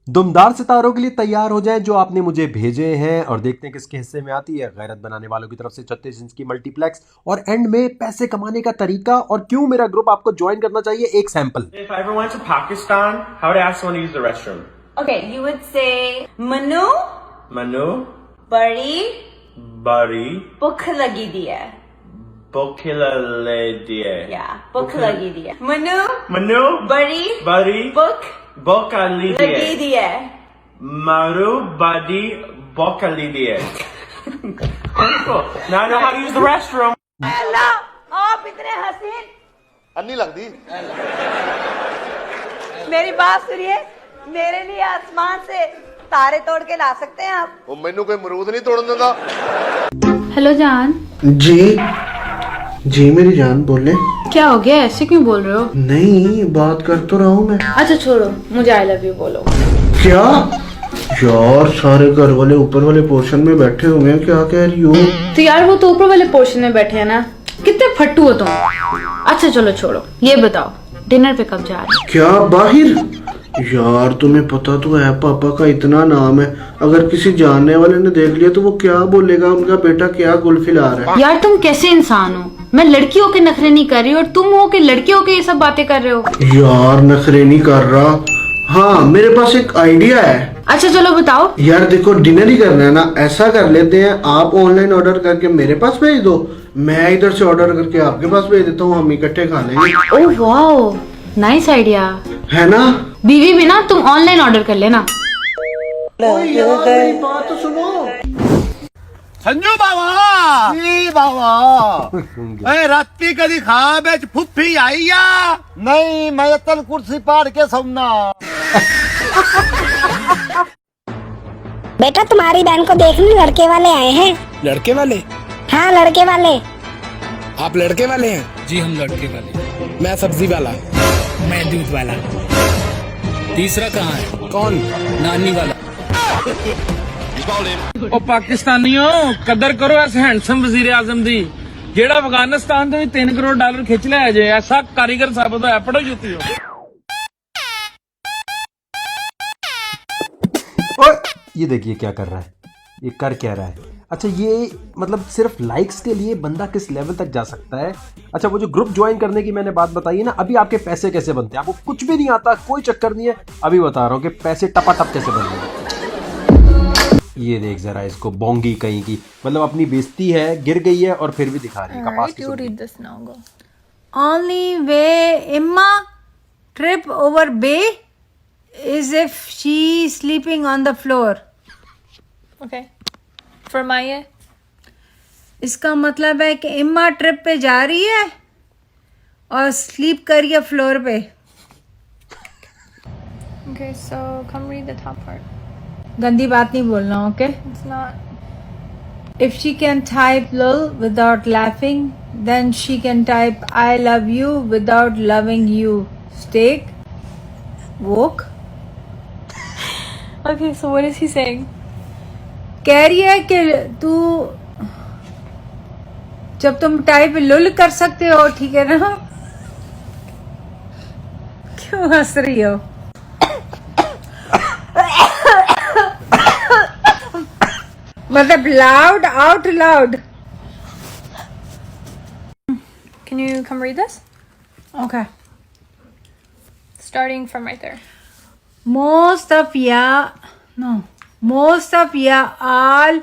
दुमदार सितारों के लिए तैयार हो जाएं जो आपने मुझे भेजे हैं और देखते हैं किसके हिस्से में आती है। गैरत बनाने वालों की तरफ से 36 इंच की मल्टीप्लेक्स और एंड में पैसे कमाने का तरीका और क्यों मेरा ग्रुप आपको ज्वाइन करना चाहिए, एक sample. If I ever went to Pakistan, how would I ask someone to use the restroom? Okay, you would say Manu, Manu, bari, Bari, bhukh lagi diye. Bokilalidiye. Yeah, bhukh lagi diye. Manu, Manu, bari, Bari, bhukh Bokalidiye. lagi diye. Maru, Badi, Bokalidiye. Wonderful. Now I know how to use the restroom. अल्लाह, आप इतने हसीन। अन्नी लगती। मेरी बात सुनिए, मेरे लिए आसमान से तारे तोड़ के ला सकते हैं आप? वो मैनू कोई मरूद नहीं तोड़न देता। हेलो जान। जी मेरी जान बोले। क्या हो गया, ऐसे क्यों बोल रहे हो? नहीं, बात कर तो रहा हूँ मैं। अच्छा छोड़ो, मुझे आई लव यू बोलो। क्या यार, सारे घर वाले ऊपर वाले पोर्शन में बैठे हुए हैं, क्या कह रही हो? तो यार वो तो ऊपर वाले पोर्शन में बैठे हैं ना, कितने फट्टू हो तुम। अच्छा चलो छोड़ो, ये बताओ डिनर पे कब जा रहे हो? क्या बाहर? यार तुम्हें पता तो है पापा का इतना नाम है, अगर किसी जानने वाले ने देख लिया तो वो क्या बोलेगा, उनका बेटा क्या गुल्फी ला रहा है। यार तुम कैसे इंसान हो, मैं लड़की होके नखरे नहीं कर रही और तुम हो के लड़की होके ये सब बातें कर रहे हो। यार नखरे नहीं कर रहा, हाँ मेरे पास एक आइडिया है। अच्छा चलो बताओ। यार देखो, डिनर ही करना है ना, ऐसा कर लेते हैं, आप ऑनलाइन ऑर्डर करके मेरे पास भेज दो, मैं इधर से ऑर्डर करके आपके पास भेज देता हूँ, हम इकट्ठे खा लेंगे। ओह वाओ, नाइस आइडिया है ना? बीवी भी ना, तुम ऑनलाइन ऑर्डर कर लेना। यार मेरी बात तो सुनो। संजू बाबा जी बाबा ए राती कदी खाब फुफ्फी आई या नहीं, मैं तल कुर्सी पाड़ के सोना। बेटा तुम्हारी बहन को देखने लड़के वाले आए हैं। लड़के वाले? हाँ लड़के वाले। आप लड़के वाले हैं? जी हम लड़के वाले। मैं सब्जी वाला। मैं दूध वाला। तीसरा कहाँ है? कौन? नानी वाला। ओ पाकिस्तानियों, कदर करो ऐसे हैंडसम वजीर आजम दी, जेड़ा अफगानिस्तान तो 3 करोड़ डॉलर खिंच लिया जे, ऐसा कारीगर साबित होया। पढ़ो जुती हो। ये देखिए क्या कर रहा है, ये कर क्या रहा है। अच्छा ये मतलब सिर्फ लाइक्स के लिए बंदा किस लेवल तक जा सकता है। अच्छा वो जो ग्रुप ज्वाइन करने की मैंने बात बताई है ना, अभी आपके पैसे कैसे बनते हैं, आपको कुछ भी नहीं आता, कोई चक्कर नहीं है, अभी बता रहा हूँ कि पैसे टपाटप कैसे बनते हैं। ये देख जरा इसको, बोंगी कहीं की, मतलब अपनी बेइज्जती है, गिर गई है और फिर भी दिखा रही है कपास की सब्जी। Only way Imma trip over bay is if she is sleeping on the floor. Okay. For Maya? इसका मतलब है कि इम्मा ट्रिप पे जा रही है और स्लीप कर रही है फ्लोर पे। Okay, so come read the top part. गंदी बात नहीं बोलना, okay? It's not. If she can type lol without laughing, then she can type I love you without loving you. Steak? Woke? Okay, so what is he saying? कह रही है कि तू जब तुम टाइप लुल कर सकते हो, ठीक है ना? क्यों हंस रही हो? मतलब loud, out loud. Can you come read this? Okay. Starting from right there. Most of ya all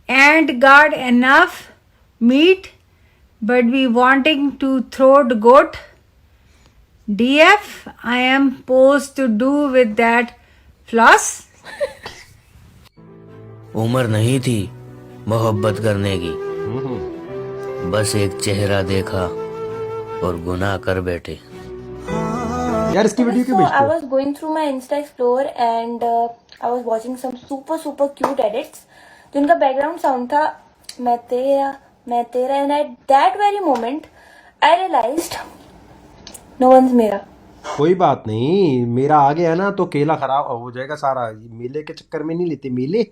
ain't got enough meat, but we wanting to throw the goat. DF, I am supposed to do with that floss. उम्र नहीं थी मोहब्बत करने की, बस एक चेहरा देखा और गुनाह कर बैठे। यार इसकी वीडियो क्यों भेजते हो? I was going through my Insta Explorer and I was watching some super cute edits. तो इनका बैकग्राउंड साउंड था मैं तेरा and at that very moment I realized no one's मेरा। कोई बात नहीं, मेरा आ गया ना तो केला खराब हो जाएगा सारा। मेले के चक्कर में नहीं लेते, मेले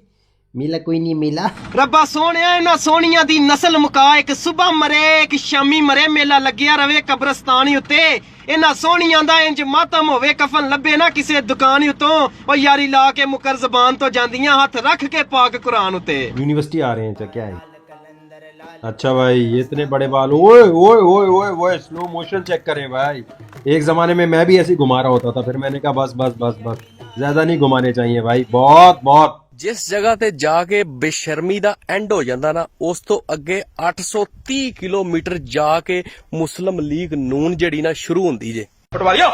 मिला कोई नहीं मिला। रब्बा सोने इन्हां सोनिया दी नस्ल मुका, एक सुबह मरे एक शामी मरे, मेला लग्या रवे कब्रस्तान उत्ते। इन्हां सोनिया दा इंज मातम होवे, कफन लब्बे ना किसे दुकान उतों, और यारी ला के मुकर जबान तो जांदियां, हाथ रख के पाक कुरान उत्ते। यूनिवर्सिटी आ रहे हैं क्या है? अच्छा भाई, ये इतने बड़े बाल, ओए ओए ओए ओए ओए, स्लो मोशन चेक करें भाई। एक जमाने में मैं भी ऐसे घुमा रहा होता था, फिर मैंने कहा बस बस बस बस, ज्यादा नहीं घुमाने चाहिए भाई, बहुत बहुत। जिस जगह ते जाके बेशर्मी दा एंड हो जांदा ना, उस तो अगे 830 किलोमीटर जाके मुस्लिम लीग नून जड़ी ना शुरू होंदी जे। पटवारियो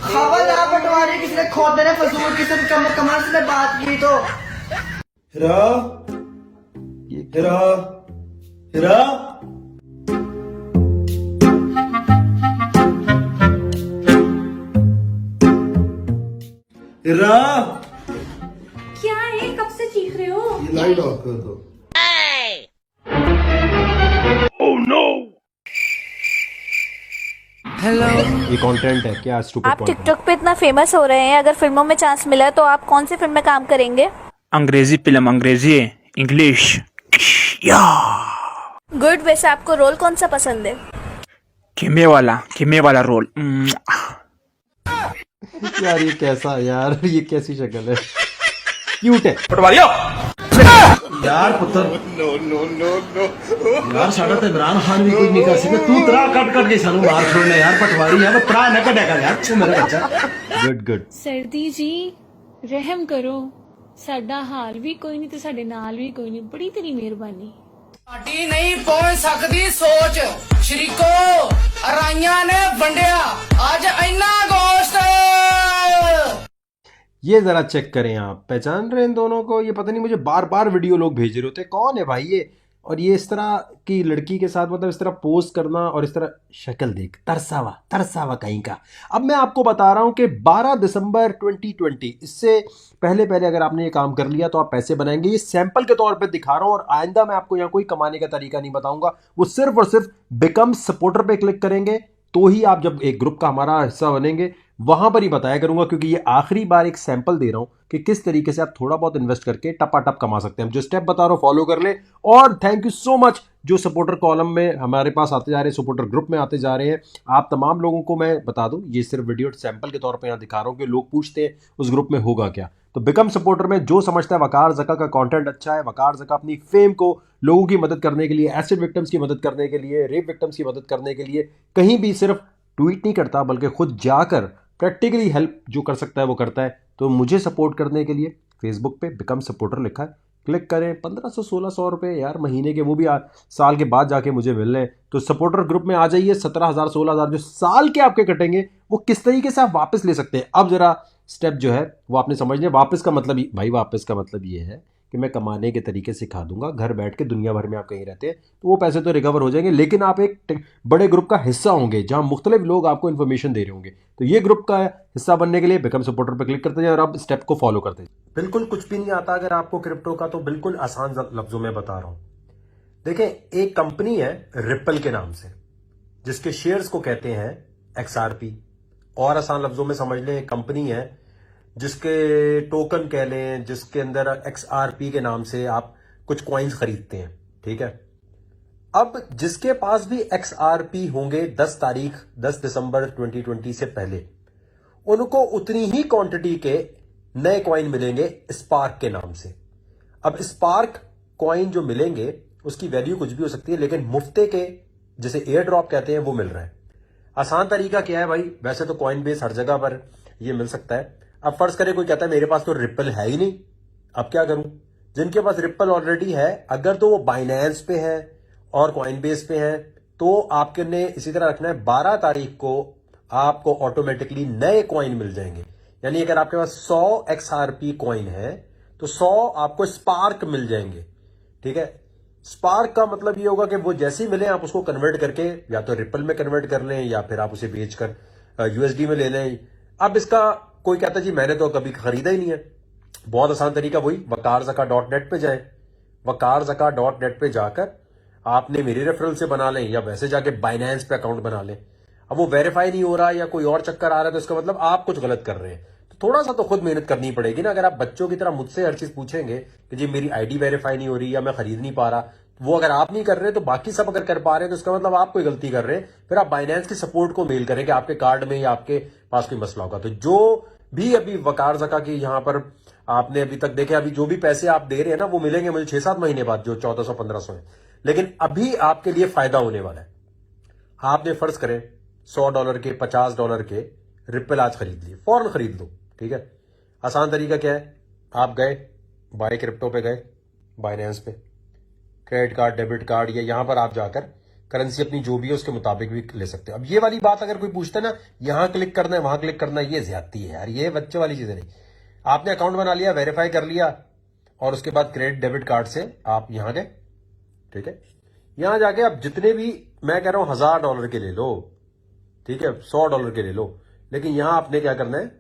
खबरदार पटवारी, किसी ने खोद देने फजूल किस्म का कमर से बात की तो हिरा हिरा हिरा हिरा, क्या है, कब से चीख रहे हो? ये लाइट ऑफ कर दो। ये कंटेंट है क्या? स्टूपिड आप टिकटॉक पे इतना फेमस हो रहे हैं, अगर फिल्मों में चांस मिला तो आप कौन सी फिल्म में काम करेंगे? अंग्रेजी फिल्म, अंग्रेजी इंग्लिश। गुड। वैसे आपको रोल कौन सा पसंद है? खिमे वाला रोल। यार ये कैसा, यार ये कैसी शक्ल है, क्यूट है। पटवारियो यार पुत्र, नो नो नो नो यार साडा तो इमरान खान भी कुछ नहीं कर सकता, तू तरा कट कट के सानू मार छोड़ना यार। पटवारी है, तरा न कटेगा यार तू मेरा बच्चा। Good good. सरदी जी रहम करो, साडा हाल भी कोई नहीं ते साडे नाल भी कोई नहीं, बड़ी तेरी मेहरबानी। साडी नहीं पहुंच सकती सोच, शरीको अराइयां ने वंडिया आज इन्ना गोश्त। ये जरा चेक करें, आप पहचान रहे हैं इन दोनों को? ये पता नहीं, मुझे बार बार वीडियो लोग भेज रहे होते, कौन है भाई ये? और ये इस तरह की लड़की के साथ मतलब इस तरह पोस्ट करना, और इस तरह शक्ल देख, तरसावा कहीं का। अब मैं आपको बता रहा हूं कि 12 दिसंबर 2020, इससे पहले अगर आपने ये काम कर लिया तो आप पैसे बनाएंगे। ये सैंपल के तौर पे दिखा रहा हूं, और आइंदा मैं आपको यहाँ कोई कमाने का तरीका नहीं बताऊंगा। वो सिर्फ और सिर्फ बिकम सपोर्टर पे क्लिक करेंगे तो ही आप जब एक ग्रुप का हमारा हिस्सा बनेंगे वहां पर ही बताया करूंगा, क्योंकि ये आखिरी बार एक सैंपल दे रहा हूं कि किस तरीके से आप थोड़ा बहुत इन्वेस्ट करके टपाटप कमा सकते हैं। जो स्टेप बता रहा हूं फॉलो कर ले। और थैंक यू सो मच जो सपोर्टर कॉलम में हमारे पास आते जा रहे हैं, सपोर्टर ग्रुप में आते जा रहे हैं, आप तमाम लोगों को मैं बता दूं, ये सिर्फ वीडियो सैंपल के तौर पर यहां दिखा रहा हूं कि लोग पूछते हैं उस ग्रुप में होगा क्या। तो बिकम सपोर्टर में जो समझता है वकार ज़का का कंटेंट अच्छा है, वकार ज़का अपनी फेम को लोगों की मदद करने के लिए, एसिड विक्टिम्स की मदद करने के लिए, रेप विक्टिम्स की मदद करने के लिए कहीं भी सिर्फ ट्वीट नहीं करता बल्कि खुद जाकर प्रैक्टिकली हेल्प जो कर सकता है वो करता है। तो मुझे सपोर्ट करने के लिए फेसबुक पे बिकम सपोर्टर लिखा है, क्लिक करें। 1500-1600 रुपये यार महीने के, वो भी साल के बाद जाके मुझे मिल रहे हैं। तो सपोर्टर ग्रुप में आ जाइए। 17,000-16,000 जो साल के आपके कटेंगे वो किस तरीके से आप वापस ले सकते हैं। अब जरा स्टेप जो है वो आपने समझ लिया। वापस का मतलब भाई, वापस का मतलब ये है कि मैं कमाने के तरीके सिखा दूंगा। घर बैठ के दुनिया भर में आप कहीं रहते हैं तो वो पैसे तो रिकवर हो जाएंगे, लेकिन आप एक बड़े ग्रुप का हिस्सा होंगे जहां मुख्तलिफ लोग आपको इन्फॉर्मेशन दे रहे होंगे। तो ये ग्रुप का हिस्सा बनने के लिए बिकम सपोर्टर पर क्लिक करते हैं और अब स्टेप को फॉलो करते हैं। बिल्कुल कुछ भी नहीं आता अगर आपको क्रिप्टो का, तो बिल्कुल आसान लफ्जों में बता रहा हूं। देखें, एक कंपनी है रिपल के नाम से, जिसके शेयर्स को कहते हैं XRP। और आसान लफ्जों में समझ लें, एक कंपनी है जिसके टोकन कह लें, जिसके अंदर XRP के नाम से आप कुछ कॉइन्स खरीदते हैं, ठीक है। अब जिसके पास भी XRP होंगे 10 दिसंबर 2020 से पहले, उनको उतनी ही क्वांटिटी के नए कॉइन मिलेंगे स्पार्क के नाम से। अब स्पार्क कॉइन जो मिलेंगे उसकी वैल्यू कुछ भी हो सकती है, लेकिन मुफ्ते के जिसे एयर ड्रॉप कहते हैं वो मिल रहा है। आसान तरीका क्या है भाई, वैसे तो कॉइन बेस हर जगह पर ये मिल सकता है। अब फर्ज करें कोई कहता है मेरे पास तो रिपल है ही नहीं, अब क्या करूं। जिनके पास रिपल ऑलरेडी है, अगर तो वो बाइनेंस पे है और कॉइन बेस पे है, तो आपके ने इसी तरह रखना है 12 तारीख को आपको ऑटोमेटिकली नए कॉइन मिल जाएंगे। यानी अगर आपके पास 100 XRP कॉइन है तो 100 आपको स्पार्क मिल जाएंगे, ठीक है। स्पार्क का मतलब ये होगा कि वो जैसे ही मिले आप उसको कन्वर्ट करके या तो रिपल में कन्वर्ट कर लें या फिर आप उसे बेचकर USD में ले लें। अब इसका कोई कहता है जी मैंने तो कभी खरीदा ही नहीं है, बहुत आसान तरीका, वही wakarzaka.net पे जाए। wakarzaka.net पे जाकर आपने मेरे रेफरल से बना लें या वैसे जाके बाइनेंस पे अकाउंट बना लें। अब वो वेरीफाई नहीं हो रहा या कोई और चक्कर आ रहा है तो इसका मतलब आप कुछ गलत कर रहे हैं। तो थोड़ा सा तो खुद मेहनत करनी पड़ेगी ना। अगर आप बच्चों की तरह मुझसे हर चीज पूछेंगे कि जी मेरी आईडी वेरीफाई नहीं हो रही या मैं खरीद नहीं पा रहा, वो अगर आप नहीं कर रहे तो बाकी सब अगर कर पा रहे हैं, तो इसका मतलब आप कोई गलती कर रहे हैं। फिर आप बाइनेंस की सपोर्ट को मेल करें कि आपके कार्ड में या आपके पास कोई मसला होगा। तो जो भी अभी वकार ज़का की यहां पर आपने अभी तक देखे, अभी जो भी पैसे आप दे रहे हैं ना, वो मिलेंगे मुझे 6-7 महीने बाद, जो 1400-1500 है। लेकिन अभी आपके लिए फायदा होने वाला है। आपने फर्ज करें $100 के, $50 के रिपल आज खरीद लिए, फौरन खरीद लो, ठीक है। आसान तरीका क्या है, आप गए बाय क्रिप्टो पे, गए बाइनेंस पे, क्रेडिट कार्ड, डेबिट कार्ड, या यहां पर आप जाकर करेंसी अपनी जो भी है उसके मुताबिक भी ले सकते हो। अब ये वाली बात अगर कोई पूछता है ना, यहां क्लिक करना है वहां क्लिक करना है, ये ज्यादती है यार, ये बच्चे वाली चीजें नहीं। आपने अकाउंट बना लिया, वेरीफाई कर लिया, और उसके बाद क्रेडिट डेबिट कार्ड से आप यहां गए, ठीक है। यहां जाके आप जितने भी, मैं कह रहा हूं $1000 के ले लो, ठीक है, $100 के ले लो, लेकिन यहां आपने क्या करना है,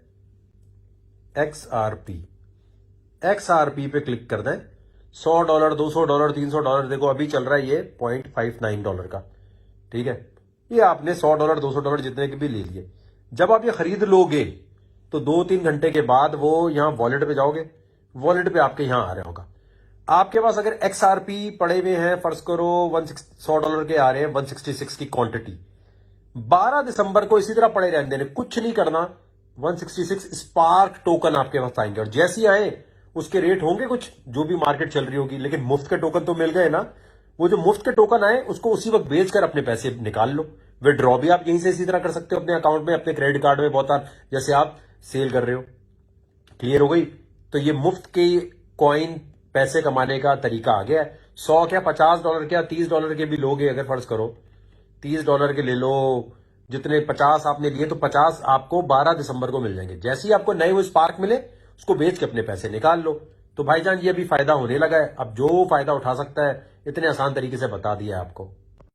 XRP पे क्लिक करना है। $100, $200, $300, देखो अभी चल रहा है ये $0.59 का, ठीक है। ये आपने $100, $200 जितने के भी ले लिए। जब आप ये खरीद लोगे तो 2-3 घंटे के बाद वो यहां वॉलेट पे जाओगे, वॉलेट पे आपके यहां आ रहा होगा। आपके पास अगर XRP पड़े हुए हैं, फर्ज करो $100 के आ रहे हैं, 166 की क्वांटिटी, 12 दिसंबर को इसी तरह पड़े रहने देने, कुछ नहीं करना। 166 स्पार्क टोकन आपके पास आएंगे, और जैसे ही आए उसके रेट होंगे कुछ जो भी मार्केट चल रही होगी, लेकिन मुफ्त के टोकन तो मिल गए ना। वो जो मुफ्त के टोकन आए उसको उसी वक्त बेचकर अपने पैसे निकाल लो। विड्रॉ भी आप यहीं से इसी तरह कर सकते हो अपने अकाउंट में, अपने क्रेडिट कार्ड में, बहुत जैसे आप सेल कर रहे हो। क्लियर हो गई? तो ये मुफ्त के कॉइन पैसे कमाने का तरीका आ गया है। 100 क्या, $50 क्या, $30 के भी लोगे, अगर फर्ज करो $30 के ले लो, जितने 50 आपने लिए तो 50 आपको 12 दिसंबर को मिल जाएंगे। जैसे ही आपको नए वो स्पार्क मिले उसको बेच के अपने पैसे निकाल लो। तो भाईजान ये अभी फायदा होने लगा है। अब जो फायदा उठा सकता है, इतने आसान तरीके से बता दिया आपको।